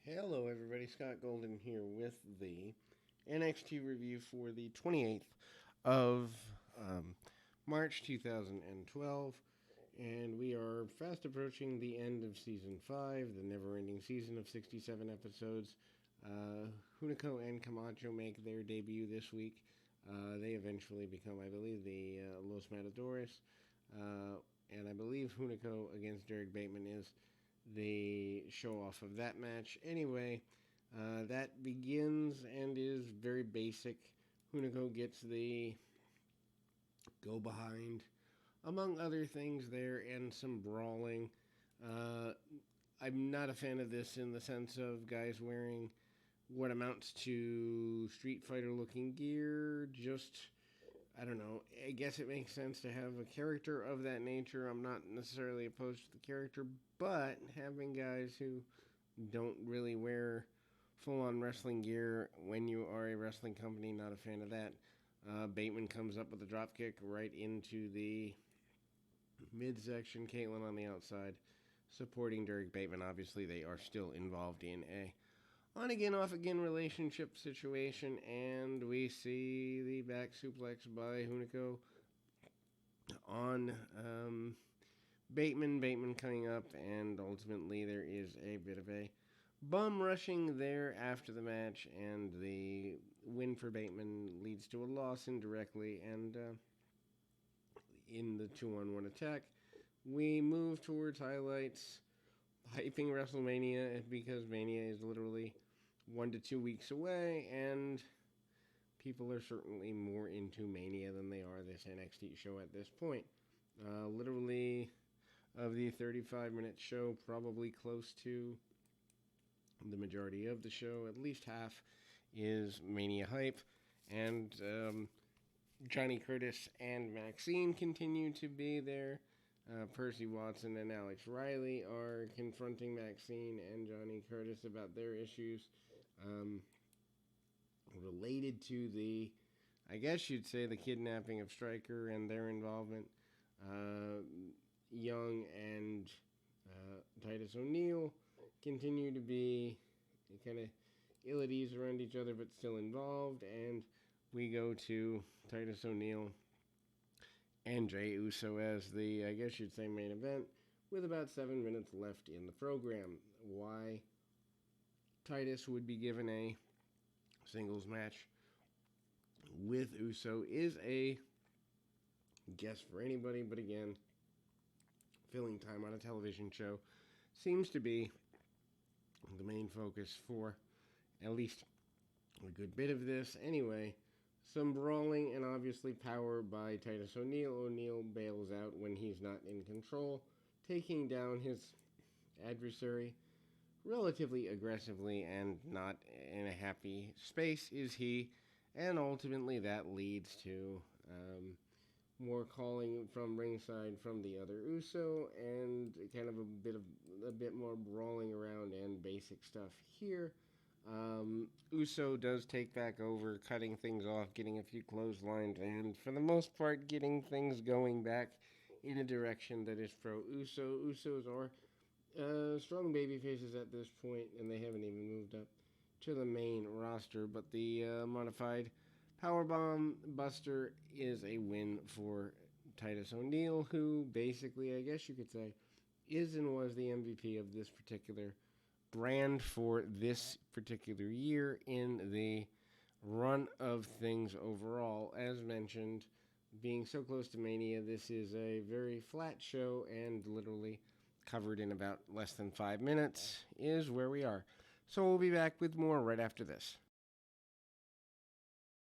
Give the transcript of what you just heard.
Hello, everybody. Scott Golden here with the NXT review for the 28th of March 2012. And we are fast approaching the end of Season 5, the never ending season of 67 episodes. Hunico and Camacho make their debut this week. They eventually become, I believe, the Los Matadores. And I believe Hunico against Derek Bateman is the show off of that match. Anyway, that begins and is very basic. Hunico gets the go behind, among other things there, and some brawling. I'm not a fan of this in the sense of guys wearing what amounts to Street Fighter looking gear. Just, I don't know. I guess it makes sense to have a character of that nature. I'm not necessarily opposed to the character, but having guys who don't really wear full-on wrestling gear when you are a wrestling company, not a fan of that. Bateman comes up with a dropkick right into the midsection. Caitlin on the outside, supporting Derek Bateman. Obviously, they are still involved in a on-again, off-again relationship situation, and we see the back suplex by Hunico on Bateman. Bateman coming up, and ultimately there is a bit of a bum rushing there after the match, and the win for Bateman leads to a loss indirectly, and in the 2-on-1 attack, we move towards highlights, hyping WrestleMania, because Mania is literally 1 to 2 weeks away, and people are certainly more into Mania than they are this NXT show at this point. Literally, of the 35-minute show, probably close to the majority of the show, at least half, is Mania hype, and Johnny Curtis and Maxine continue to be there. Percy Watson and Alex Riley are confronting Maxine and Johnny Curtis about their issues related to the, I guess you'd say, the kidnapping of Stryker and their involvement. Young and Titus O'Neil continue to be kind of ill at ease around each other, but still involved. And we go to Titus O'Neil and Jey Uso as the, I guess you'd say, main event, with about 7 minutes left in the program. Why Titus would be given a singles match with Uso is a guess for anybody, but again, filling time on a television show seems to be the main focus for at least a good bit of this. Anyway, some brawling and obviously power by Titus O'Neil. O'Neil bails out when he's not in control, taking down his adversary relatively aggressively, and not in a happy space is he. And ultimately that leads to more calling from ringside from the other Uso, and kind of a bit more brawling around and basic stuff here. Uso does take back over, cutting things off, getting a few clotheslines, and for the most part getting things going back in a direction that is pro Uso. Usos are strong baby faces at this point, and they haven't even moved up to the main roster, but the modified Powerbomb Buster is a win for Titus O'Neil, who basically, I guess you could say, is and was the MVP of this particular brand for this particular year in the run of things overall. As mentioned, being so close to Mania, this is a very flat show, and literally covered in about less than 5 minutes is where we are. So we'll be back with more right after this.